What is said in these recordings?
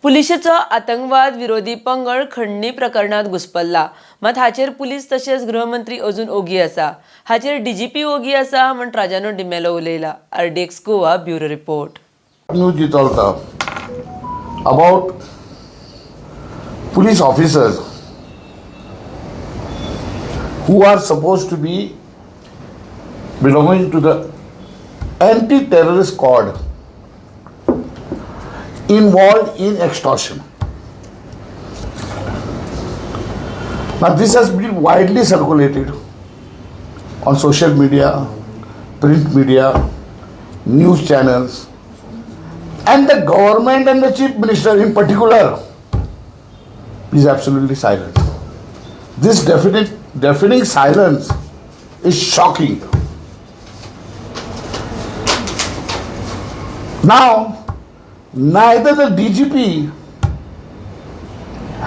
पुलिशेचो आतंकवाद विरोधी पंगड खंडणी प्रकरणात घुस्पल्ला. मात हाचेर पुलीस तशेंच गृहमंत्री अजून ओगी आसा. हाचेर डीजीपी ओगी आसा म्हण ट्राजानो डिमेलो उलयला. RDXGOA bureau report. न्यूज जी चलता about police officers who are supposed to be belonging to the anti-terrorist squad involved in extortion. Now this has been widely circulated on social media, print media, news channels, and the government and the chief minister in particular is absolutely silent. This deafening silence is shocking. Now, neither the DGP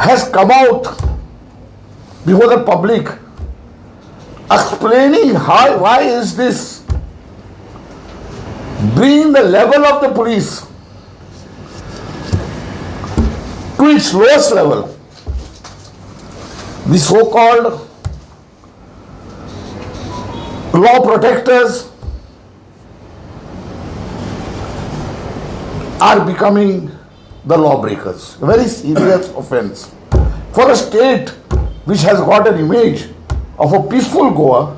has come out before the public explaining why is this, bringing the level of the police to its lowest level. The so-called law protectors are becoming the lawbreakers. A very serious offense. For a state which has got an image of a peaceful Goa,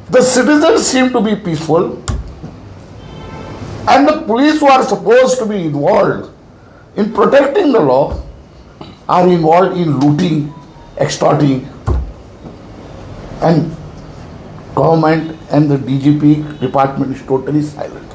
the citizens seem to be peaceful, and the police who are supposed to be involved in protecting the law are involved in looting, extorting, and government and the DGP department is totally silent.